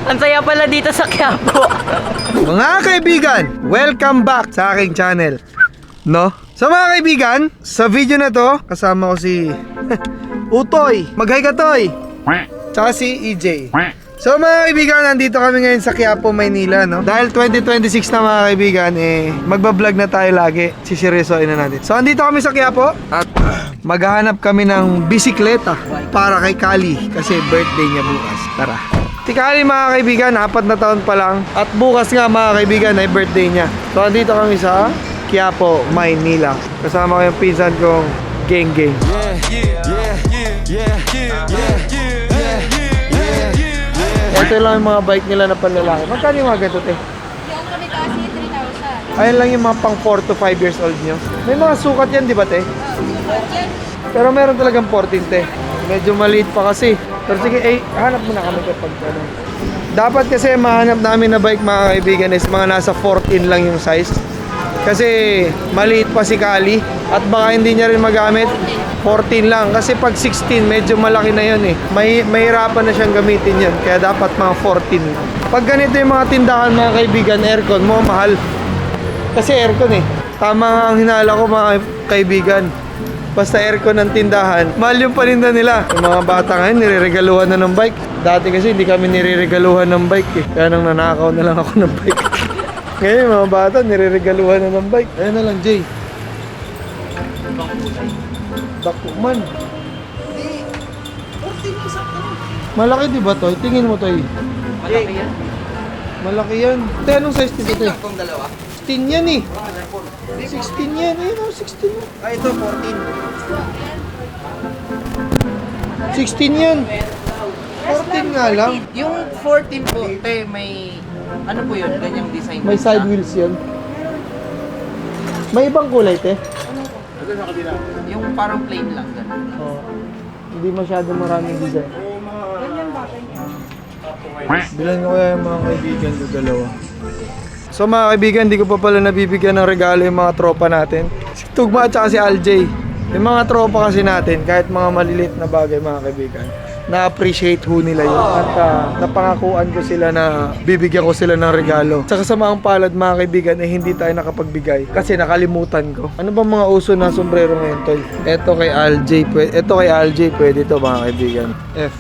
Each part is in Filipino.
Ang saya pala dito sa Quiapo. Mga kaibigan, welcome back sa aking channel. No? So mga kaibigan, sa video na to, kasama ko si Utoy. Mag-hi ka, Toy. Tsaka si EJ. So mga kaibigan, nandito kami ngayon sa Quiapo, Maynila, no? Dahil 2026 na mga kaibigan, magbablog na tayo lagi. Siseryosoin na natin. So andito kami sa Quiapo at maghahanap kami ng bisikleta para kay Kali kasi birthday niya bukas. Tara. Si Kali mga kaibigan, 4 na taon pa lang. At bukas nga mga kaibigan ay birthday niya. So andito kami sa Quiapo, Maynila. Kasama ko yung pinsan kong Geng Geng. Ito lang yung mga bike nila na panlalaki. Magkano yung mga ganito, te? Yung kami kasi 3,000. Ayun lang yung mga pang 4 to 5 years old nyo. May mga sukat yan, di ba, te? Yan. Pero meron talagang 14, te. Medyo maliit pa kasi. Pero sige, hanap muna kami kapag ano. Dapat kasi mahanap namin na bike mga kaibigan is mga nasa 14 lang yung size. Kasi maliit pa si Kali at baka hindi niya rin magamit. 14 lang kasi pag 16 medyo malaki na yun eh. Mahirapan na siyang gamitin yun. Kaya dapat mga 14 lang. Pag ganito yung mga tindahan mga kaibigan, aircon mo mahal. Kasi aircon eh. Tama nga ang hinala ko mga kaibigan. Basta aircon ng tindahan, mahal yung paninda nila. Yung mga bata ngayon, nireregaluhan na ng bike. Dati kasi hindi kami nireregaluhan ng bike eh. Kaya nang nanakaw na lang ako ng bike. Ngayon mga bata, nireregaluhan na ng bike. Ayan na lang, Jay. Bakman. Malaki di ba to? Tingin mo to eh. Malaki yan. Malaki yan. Te, anong size nito to? Itong dalawa. 16 yan eh. 16 yan. Ayun o, 16 yan. Ah, ito 14. 16 yan. 14 nga lang. Yung 14 po, te, may... Ano po yun? Ganyang design. May side wheels yan. May ibang kulay, te? Yung parang plain lang. Ganun. Oh. Hindi masyado maraming design. Bilan ko kaya yung mga kaibigan ko dalawa. So mga kaibigan, di ko pa pala nabibigyan ng regalo yung mga tropa natin. Si Tugma at saka si Aljay. Yung mga tropa kasi natin, kahit mga maliliit na bagay mga kaibigan, na-appreciate ho nila yun. At napangakuan ko sila na bibigyan ko sila ng regalo. Sa kasamaang palad mga kaibigan, hindi tayo nakapagbigay kasi nakalimutan ko. Ano ba mga uso na sombrero ngayon, Tol? Ito kay Aljay, pwede to mga kaibigan. F.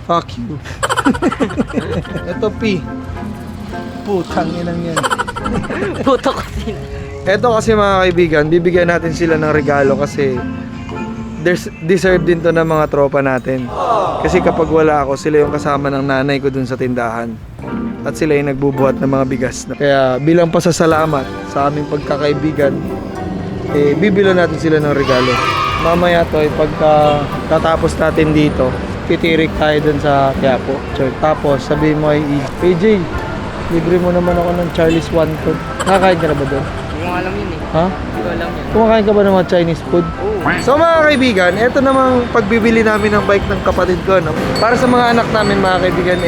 Fuck you. Ito P. Putang inang yan. Puto kasi. Ito kasi mga kaibigan, bibigyan natin sila ng regalo kasi deserve din to ng mga tropa natin. Kasi kapag wala ako, sila yung kasama ng nanay ko dun sa tindahan. At sila yung nagbubuhat ng mga bigas. Kaya bilang pasasalamat sa aming pagkakaibigan, bibilo natin sila ng regalo. Mamaya to, pagka tatapos natin dito, titirik tayo dun sa Quiapo. Tapos sabihin mo ay PJ, libre mo naman ako ng Charlie's Wonton. Nakakain ka na ba doon? Hindi ko alam yun eh. Ha? Hindi ko alam yun. Kumakain ka ba ng mga Chinese food? So mga kaibigan, ito namang pagbibili namin ng bike ng kapatid ko, no? Para sa mga anak namin mga kaibigan,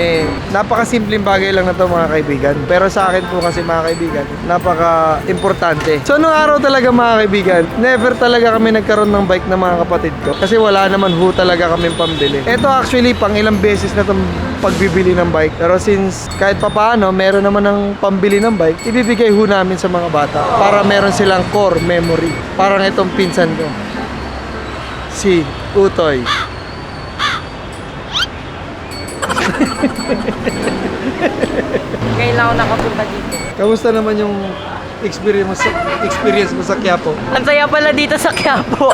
napakasimpleng bagay lang na to mga kaibigan. Pero sa akin po kasi mga kaibigan, napaka-importante. So nung araw talaga mga kaibigan, never talaga kami nagkaroon ng bike ng mga kapatid ko. Kasi wala naman ho talaga kami pambili. Ito actually pang ilang beses na itong pagbibili ng bike. Pero since kahit papaano, meron naman ng pambili ng bike, ibibigay ho namin sa mga bata para meron silang core memory. Parang itong pinsan ko, si Utoy. Ngayon lang ako nakapunta dito. Kamusta naman yung experience mo sa Quiapo? Ang saya pala dito sa Quiapo.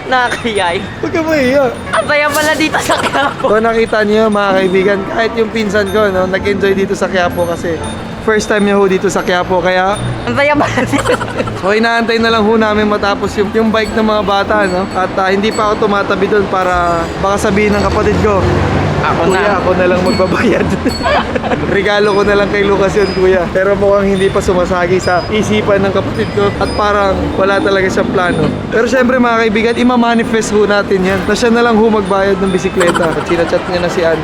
Nakakayay. Huwag ka mahiya. Ang saya pala dito sa Quiapo. Kung nakita niyo mga kaibigan, kahit yung pinsan ko, no, nag-enjoy dito sa Quiapo kasi first time niya ho dito sa Quiapo, kaya Ang saya pala dito. so inaantay na lang ho namin matapos yung bike ng mga bata, no? At hindi pa ako tumatabi doon para baka sabihin ng kapatid ko, kuya, ako na lang magbabayad. Regalo ko na lang kay Lucas yun, kuya. Pero mukhang hindi pa sumasagi sa isipan ng kapatid ko at parang wala talaga siyang plano. Pero syempre mga kaibigan, ima-manifest ho natin yan na siya na lang ho magbayad ng bisikleta. At sinachat niya na si Ann.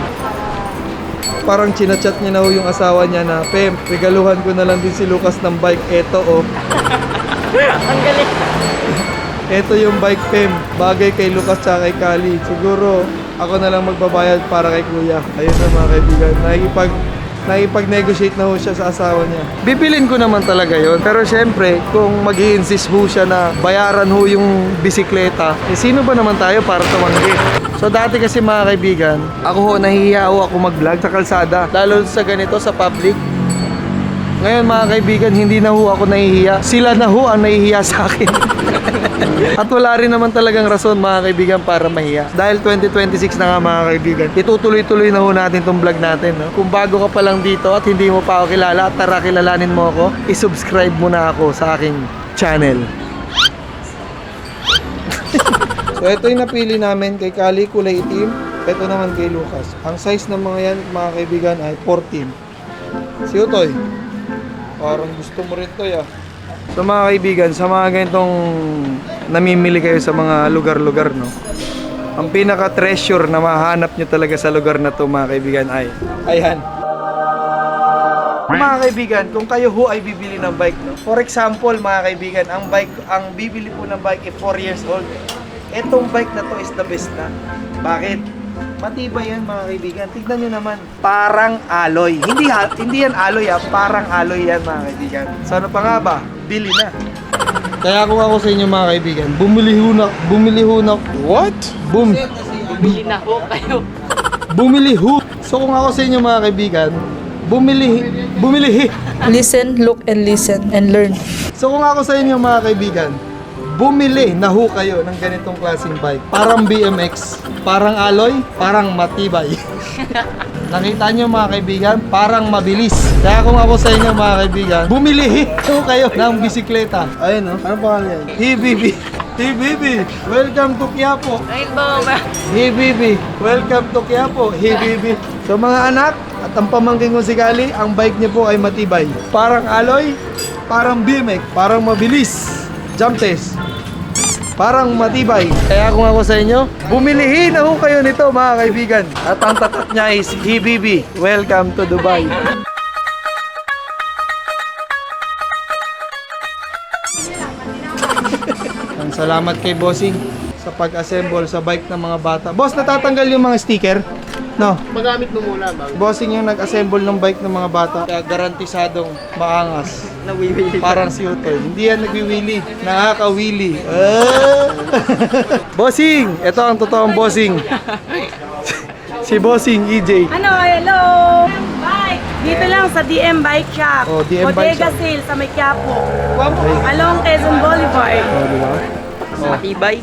Parang chinachat niya na ho yung asawa niya na, Pem, regaluhan ko na lang din si Lucas ng bike. Eto oh. Ang galing. Eto yung bike, Pem. Bagay kay Lucas at kay Kali. Siguro ako na lang magbabayad para kay kuya. Ayun na mga kaibigan, nakikipag-negotiate na ho siya sa asawa niya. Bibilin ko naman talaga yon. Pero syempre, kung mag-i-insist ho siya na bayaran ho yung bisikleta, eh sino ba naman tayo para tumanggi? So dati kasi mga kaibigan, ako ho, nahihiya ho ako mag-vlog sa kalsada. Lalo sa ganito, sa public. Ngayon mga kaibigan, hindi na ho ako nahihiya. Sila na ho ang nahihiya sa akin. At wala rin naman talagang rason mga kaibigan para mahiya. Dahil 2026 na nga mga kaibigan, itutuloy-tuloy na ho natin tong vlog natin. No? Kung bago ka pa lang dito at hindi mo pa ako kilala, tara kilalanin mo ako, isubscribe mo na ako sa aking channel. So ito yung napili namin kay Kali, kulay itim. Ito naman kay Lucas. Ang size ng mga yan mga kaibigan ay 14. Si Utoy, parang gusto mo rin to ya. So mga kaibigan, sa mga ganitong namimili kayo sa mga lugar-lugar, no? Ang pinaka-treasure na mahanap nyo talaga sa lugar na to mga kaibigan ay ayan. Mga kaibigan, kung kayo ho ay bibili ng bike, no? For example mga kaibigan, ang bibili po ng bike ay 4 years old. Etong bike na to is the best na. Bakit? Matibay yan mga kaibigan. Tignan nyo naman. Parang alloy. Hindi yan alloy parang alloy yan mga kaibigan. So ano pa nga ba? Bili na. Kaya kung ako sa inyo mga kaibigan, bumili ho na. What? Bili na ho kayo. Bumili ho. So kung ako sa inyo mga kaibigan, bumili. Listen, look, and listen, and learn. So kung ako sa inyo mga kaibigan, bumili na ho kayo ng ganitong klaseng bike. Parang BMX, parang alloy, parang matibay. Nakita nyo mga kaibigan, parang mabilis. Kaya kung ako sa inyo mga kaibigan, bumili ho kayo ng bisikleta. Ayun o, ano pangalan yan? HBB, welcome to Quiapo. Rainbow ba? HBB, welcome to Quiapo. HBB. So mga anak, at ang pamangkin ko si Kali, ang bike niya po ay matibay. Parang alloy, parang BMX, parang mabilis. Jump test. Parang matibay. Kaya kung ako sa inyo, bumilihin na ho kayo nito mga kaibigan. At ang tatak niya is HBB. Welcome to Dubai. Ang salamat kay Bossing sa pag-assemble sa bike ng mga bata. Boss, natatanggal yung mga sticker? No. Magamit mo muna bago. Bossing yung nag-assemble ng bike ng mga bata. Kaya garantisadong maangas. Nawiwili. Parang si Utoy. Hindi yan nagwiwili. Nakakawili. Bossing! Ito ang totoong bossing. Si Bossing, EJ. Ano, hello! Bike! Dito lang sa DM Bike Shop. Oh, DM Bike Bodega Shop. Sale sa May Quiapo. Okay. Along Quezon Boulevard. Oh, diba? Matibay.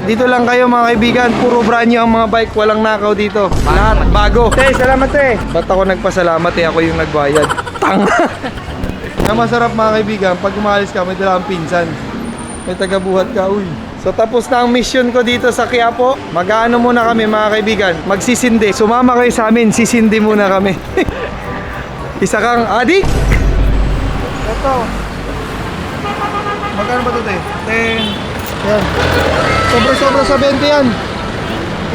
Dito lang kayo mga kaibigan. Puro brand new ang mga bike. Walang nakaw dito. Lahat bago. Salamat Ba't ako nagpasalamat ako yung nagbayad. Tanga! Na masarap mga kaibigan, pag umalis ka, may dalang pinsan. May tagabuhat ka, uy. So tapos na ang mission ko dito sa Quiapo. Mag-ano muna kami mga kaibigan, magsisindi. Sumama kayo sa amin, sisindi muna kami. Isa kang adik. Ito. Magkano ba ito, 10. Yan. Sobra-sobra sa 20 yan.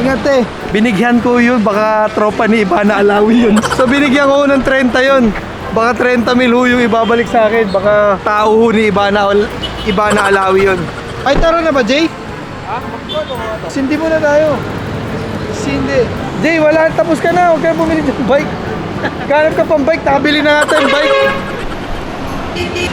Ingat binigyan ko yun, baka tropa ni Ibana Alawi yun. So binigyan ko ng 30 yun. Baka 30 mil ho yung ibabalik sa akin. Baka tao ho ni Ibana Alawi yun. Ay, tara na ba, Jay? Ha? Sindi muna tayo. Sindi. Jay, wala. Tapos ka na. Huwag ka bumili ng bike. Ganap ka pang bike. Nakabili na natin bike.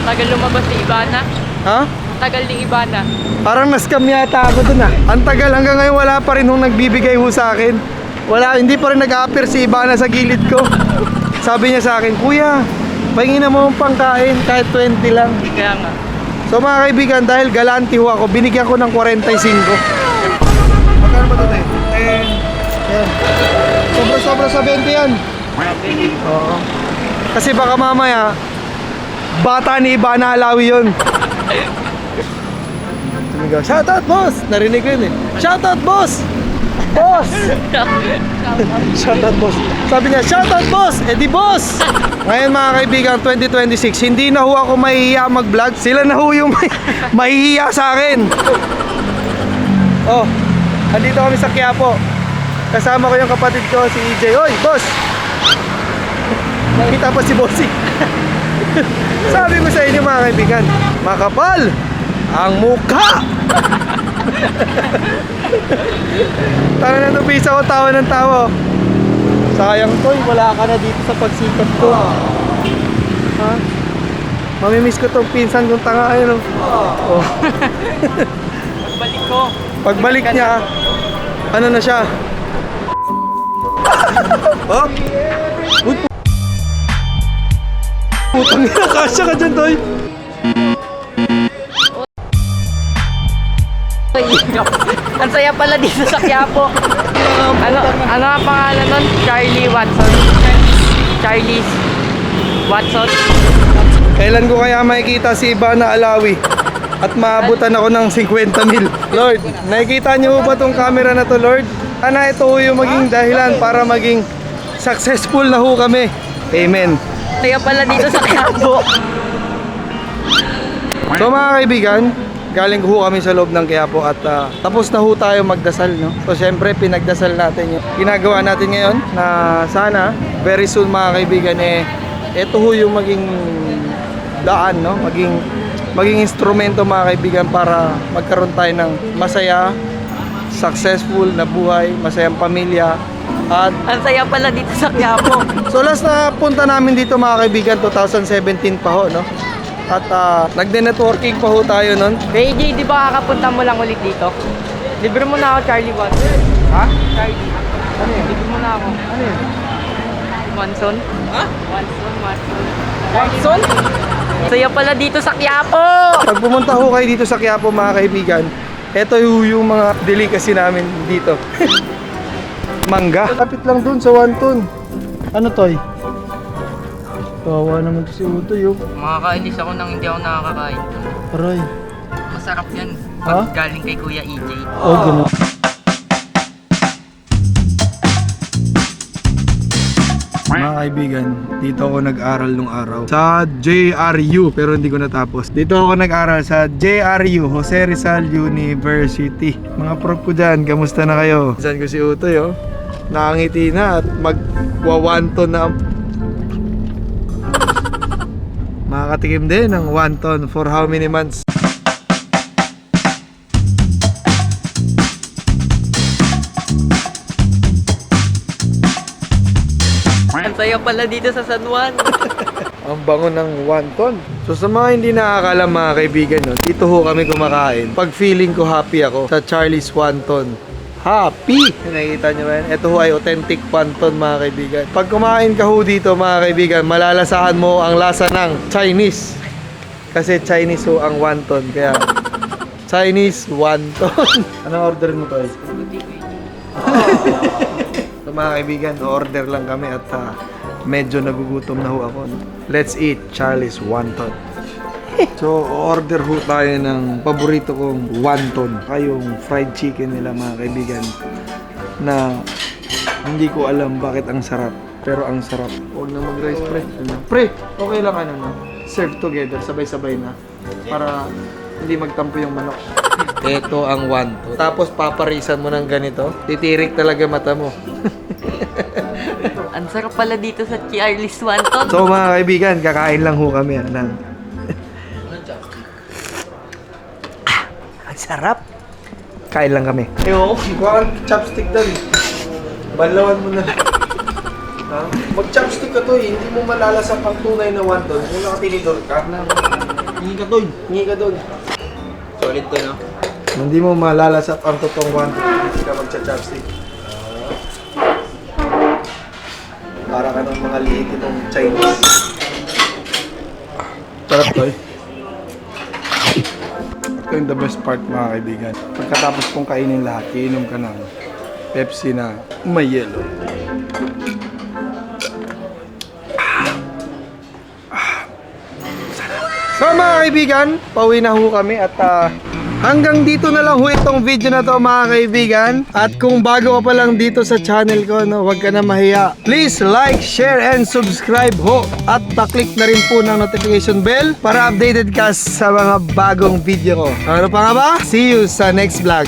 Tagal lumabas ni Ibana. Ha? Tagal ni Ibana. Parang na-scam yata ako dun Ang tagal. Hanggang ngayon wala pa rin nung nagbibigay ho sa akin. Wala. Hindi pa rin nag-appear si Ibana sa gilid ko. Sabi niya sa akin, Kuya, pahingin na mo ang pangkain kahit 20 lang. Kaya nga. So mga kaibigan, dahil galante ho ako, binigyan ko ng 45. Magkano ba ito, 10. Yan. Sobra-sobra sa 20 yan. Oo. Kasi baka mamaya, bata ni Ibana Alawi yun. Tumigaw, shoutout boss! Narinig ko yun Shoutout boss! Boss! Shoutout boss. Sabi niya, shoutout boss! Eh di boss! Ngayon mga kaibigan, 2026, hindi na ho ako mahihiya mag-vlog. Sila na ho yung mahihiya sa akin. Oh, andito kami sa Quiapo. Kasama ko yung kapatid ko, si EJ. Oy, boss! Nakita pa si Bossy. Sabi ko sa inyo mga kaibigan, makapal ang mukha! Tara na to, pisa ko, tawa ng tawa. Sayang Toy, wala ka na dito sa pagsikat ko. Ha? Mamimiss ko tong pinsan kong tanga. Ayun, oh. Balik ko. Pagbalik niya, ano na siya? Oh! Uy, putang ina, kasya ka dyan, Toy. Ang saya pala dito sa Quiapo. Ano ang pangalan nun? Charlie Watson. Charlie Watson. Kailan ko kaya makikita si Ivana Alawi at maabutan ako ng 50,000? Lord, nakikita niyo ba tong camera na to, Lord? Sana ito ho yung maging dahilan para maging successful na ho kami. Amen. Saya pala dito sa Quiapo. So mga kaibigan, galing ho kami sa loob ng Quiapo at tapos na ho tayo magdasal, no? So syempre pinagdasal natin yung ginagawa natin ngayon na sana very soon mga kaibigan ito ho yung maging daan, no? Maging instrumento mga kaibigan para magkaroon tayo ng masaya, successful na buhay, masayang pamilya at Ang saya pala dito sa Quiapo. so last na punta namin dito mga kaibigan 2017 pa ho, no? At nagde-networking pa ho tayo nun. Hey AJ, di ba kakapunta mo lang ulit dito? Libre mo na ako, Charlie Watson. Ha? Charlie. Ano yun? Libre mo na ako. Ano yun? Watson? Ha? Watson? Saya pala dito sa Quiapo! Pag pumunta ho kayo dito sa Quiapo mga kaibigan, ito yung mga delicacy namin dito. Mangga. Kapit lang dun sa Wanton. Ano Toy? Tawa naman to si Utoy oh. Makakainis ako nang hindi ako nakakakain. Aray. Masarap yan. Ha? Pag galing kay Kuya EJ. Oh, gano'n. Mga kaibigan, dito ako nag-aral nung araw sa JRU, pero hindi ko natapos. Dito ako nag-aral sa JRU, Jose Rizal University. Mga prof ko dyan, kamusta na kayo? Saan ko si Utoy oh. Nakangiti na at magwawanton na. Makakatikim din ng wonton for how many months? Ang saya pala dito sa San Juan. Ang bango ng wonton. So sa mga hindi nakakalam mga kaibigan, no, dito ho kami kumakain. Pag feeling ko happy ako sa Charlie's Wonton. Happy! Nakikita nyo ba yan? Ito ho ay authentic wonton mga kaibigan. Pag kumain ka ho dito mga kaibigan, malalasahan mo ang lasa ng Chinese. Kasi Chinese ho ang wonton. Kaya Chinese wonton. Anong order mo to? So mga kaibigan, order lang kami at medyo nagugutom na ho ako. Let's eat Charlie's Wonton. So order ho tayo ng paborito kong wonton, yung fried chicken nila mga kaibigan, na hindi ko alam bakit ang sarap, pero ang sarap. Huwag na mag-rice pre. Pre, okay lang ano na, serve together, sabay-sabay na, para hindi magtampo yung manok. Ito ang wonton. Tapos paparisan mo ng ganito, titirik talaga mata mo. Ang sarap pala dito sa Charlie's Wonton. So mga kaibigan, kakain lang ho kami ng ang sarap. Kain lang kami. Ewan ko, kuha kang chopstick doon. Banlawan mo na. Ha? Mag-chopstick ka to eh. Hindi mo malalasap ang tunay na wonton. Kung nakatinidor ka. Hingi ka doon. Hingi ka doon. Solid to, no? Hindi mo malalasap ang totoong wonton. Hindi ka magcha-chopstick. Para ka ng mga liit itong Chinese. Sarap to eh. Ito yung the best part mga kaibigan. Pagkatapos kong kainin lahat, iinom ka ng Pepsi na may yellow. So mga kaibigan, pauwi na ho kami at hanggang dito na lang ho itong video na to mga kaibigan. At kung bago ka pa lang dito sa channel ko, no, huwag ka na mahiya. Please like, share, and subscribe ho. At pa-click na rin po ng notification bell para updated ka sa mga bagong video ko. Ano pa nga ba? See you sa next vlog.